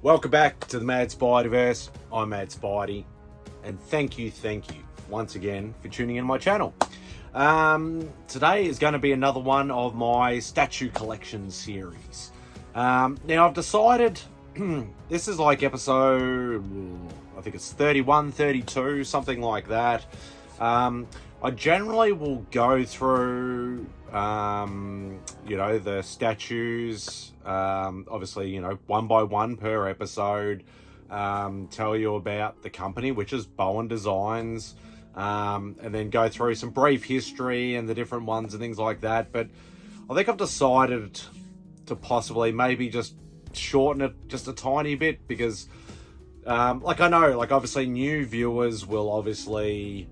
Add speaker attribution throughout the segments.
Speaker 1: Welcome back to the Mad Spideyverse. I'm Mad Spidey, and thank you once again for tuning in my channel. Today is going to be another one of my statue collection series. Now I've decided this is like episode, I think it's 31, 32, something like that. I generally will go through, the statues, obviously, one by one per episode, tell you about the company, which is Bowen Designs, and then go through some brief history and the different ones and things like that. But I think I've decided to possibly maybe just shorten it just a tiny bit because, I know, obviously new viewers will obviously,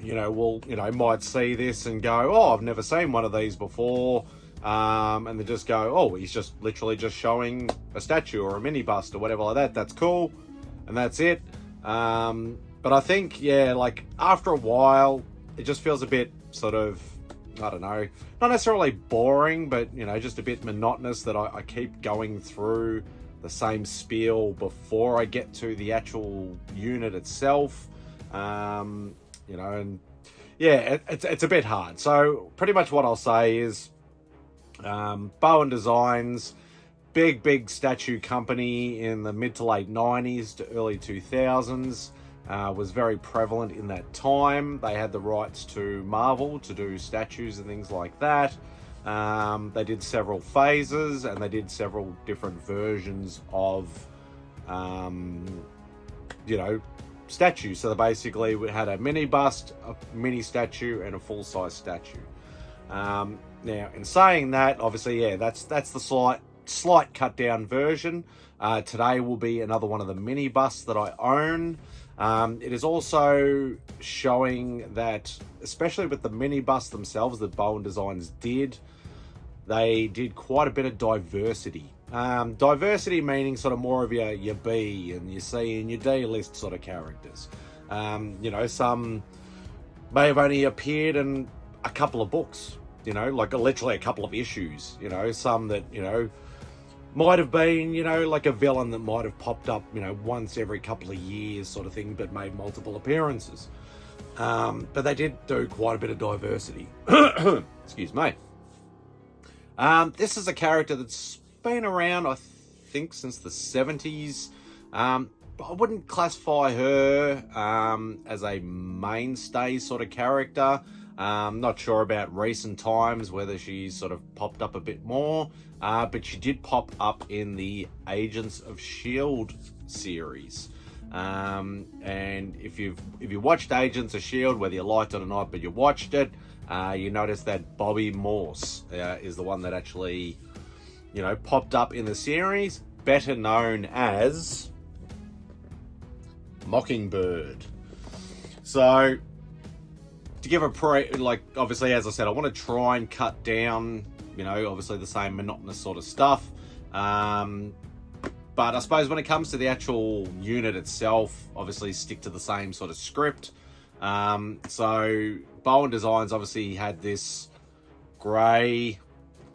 Speaker 1: might see this and go, oh, I've never seen one of these before. And they just go, oh, he's just literally just showing a statue or a mini bust or whatever like that. That's cool. And that's it. But I think, after a while, it just feels a bit sort of, I don't know, not necessarily boring, but, just a bit monotonous that I keep going through the same spiel before I get to the actual unit itself. It's a bit hard. So pretty much what I'll say is Bowen Designs, big statue company in the mid to late 90s to early 2000s, was very prevalent in that time. They had the rights to Marvel to do statues and things like that. They did several phases and they did several different versions of statues. So they basically had a mini bust, a mini statue, and a full-size statue. Now, in saying that, obviously, that's the slight cut-down version. Today will be another one of the mini busts that I own. It is also showing that, especially with the mini busts themselves that Bowen Designs did, they did quite a bit of diversity. Diversity meaning sort of more of your B and your C and your D list sort of characters. Some may have only appeared in a couple of books, literally a couple of issues, some that, might have been, like a villain that might have popped up, once every couple of years sort of thing, but made multiple appearances. But they did do quite a bit of diversity. Excuse me. This is a character that's been around, I think, since the 70s. But I wouldn't classify her as a mainstay sort of character. Not sure about recent times, whether she's sort of popped up a bit more. But she did pop up in the Agents of S.H.I.E.L.D. series. And if you watched Agents of S.H.I.E.L.D., whether you liked it or not, but you watched it, you notice that Bobby Morse is the one that actually, popped up in the series, better known as Mockingbird. So, to give obviously, as I said, I want to try and cut down, obviously the same monotonous sort of stuff. But I suppose when it comes to the actual unit itself, obviously stick to the same sort of script. So Bowen Designs obviously had this grey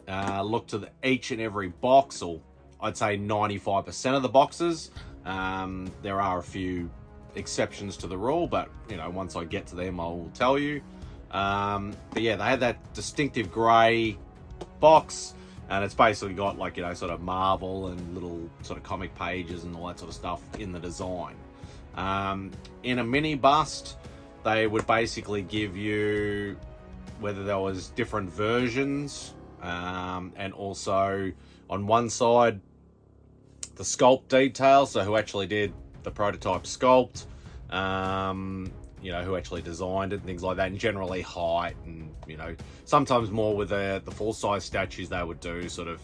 Speaker 1: look to each and every box, or I'd say 95% of the boxes. There are a few exceptions to the rule, but once I get to them I'll tell you. But yeah, they had that distinctive grey box, and it's basically got sort of Marvel and little sort of comic pages and all that sort of stuff in the design. In a mini bust, they would basically give you whether there was different versions, and also on one side the sculpt details, so who actually did the prototype sculpt, who actually designed it and things like that, and generally height, and sometimes more with the full-size statues they would do sort of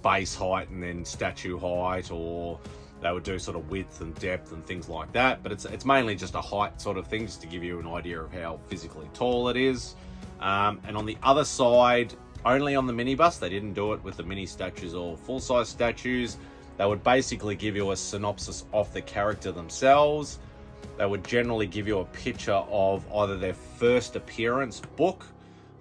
Speaker 1: base height and then statue height, or they would do sort of width and depth and things like that. But it's mainly just a height sort of thing, just to give you an idea of how physically tall it is. And on the other side, only on the mini bust, they didn't do it with the mini statues or full-size statues. They would basically give you a synopsis of the character themselves. They would generally give you a picture of either their first appearance book,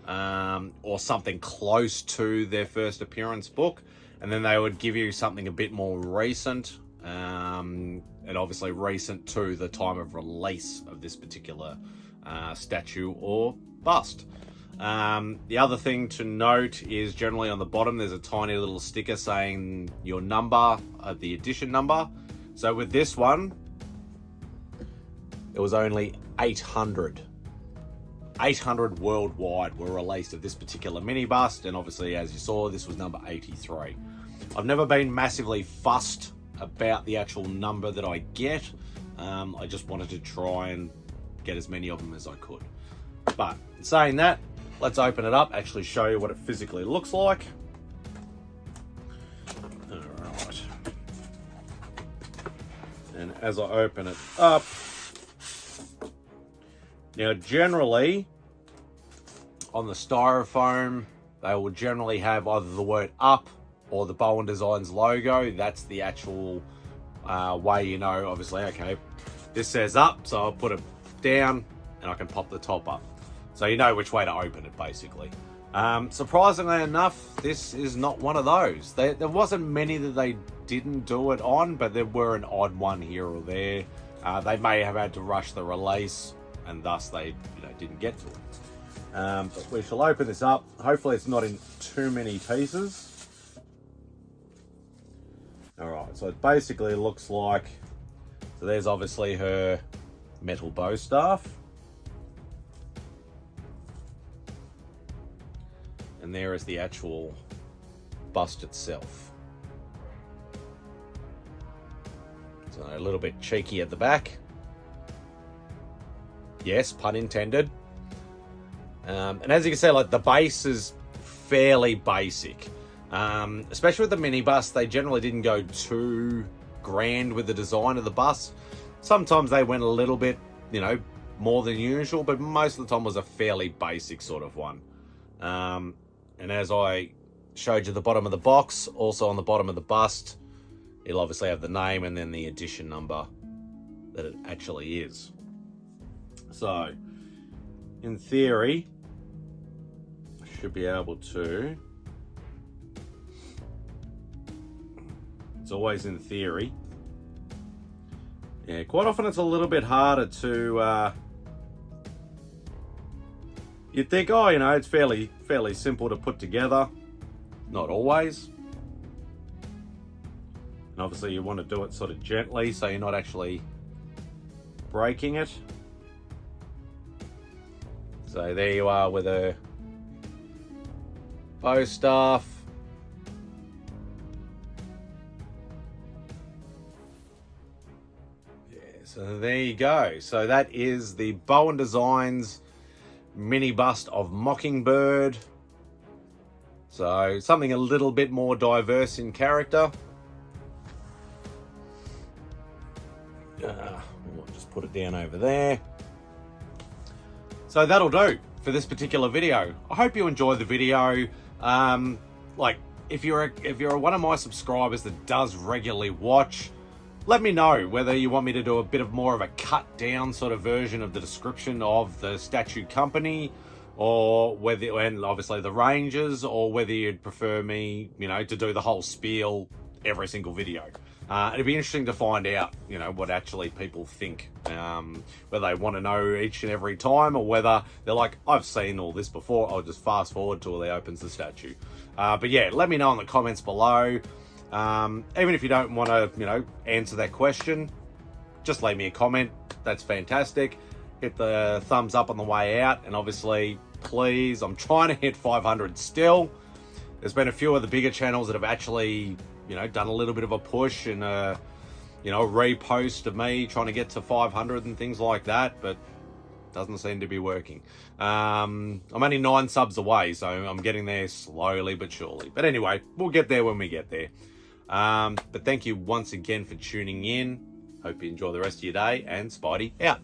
Speaker 1: or something close to their first appearance book. and then they would give you something a bit more recent, and obviously recent to the time of release of this particular statue or bust. The other thing to note is generally on the bottom there's a tiny little sticker saying your number, the edition number. So with this one, it was only 800 worldwide were released of this particular mini bust, and obviously, as you saw, this was number 83. I've never been massively fussed about the actual number that I get. I just wanted to try and get as many of them as I could. But saying that, let's open it up, actually show you what it physically looks like. All right. And as I open it up, now generally on the styrofoam, they will generally have either the word up or the Bowen Designs logo. That's the actual way you know, obviously, okay, this says up, so I'll put it down and I can pop the top up. So you know which way to open it, basically. Surprisingly enough, this is not one of those. There wasn't many that they didn't do it on, but there were an odd one here or there. They may have had to rush the release, and thus they didn't get to it. But we shall open this up. Hopefully it's not in too many pieces. All right, so it basically looks like, so there's obviously her metal bow staff. And there is the actual bust itself. So a little bit cheeky at the back. Yes, pun intended. And as you can see, like, the base is fairly basic. Especially with the mini bust, they generally didn't go too grand with the design of the bust. Sometimes they went a little bit, more than usual, but most of the time was a fairly basic sort of one. And as I showed you the bottom of the box, also on the bottom of the bust, it'll obviously have the name and then the edition number that it actually is. So, in theory, I should be able to, it's always in theory. Yeah, quite often it's a little bit harder to, you'd think, oh, it's fairly simple to put together. Not always. And obviously you want to do it sort of gently so you're not actually breaking it. So there you are with a bow staff. Yeah, so there you go. So that is the Bowen Designs mini bust of Mockingbird. So something a little bit more diverse in character. We'll just put it down over there. So that'll do for this particular video. I hope you enjoyed the video. Like, if you're one of my subscribers that does regularly watch, let me know whether you want me to do a bit of more of a cut down sort of version of the description of the statue company, or whether, and obviously the ranges, or whether you'd prefer me, to do the whole spiel every single video. It'd be interesting to find out, what actually people think, whether they want to know each and every time, or whether they're like, I've seen all this before, I'll just fast forward till he opens the statue. But yeah, let me know in the comments below. Even if you don't want to, answer that question, just leave me a comment. That's fantastic. Hit the thumbs up on the way out, and obviously, please, I'm trying to hit 500 still. There's been a few of the bigger channels that have actually, done a little bit of a push and a repost of me trying to get to 500 and things like that, but doesn't seem to be working. I'm only 9 subs away, so I'm getting there slowly but surely. But anyway, we'll get there when we get there. But thank you once again for tuning in. Hope you enjoy the rest of your day, and Spidey out.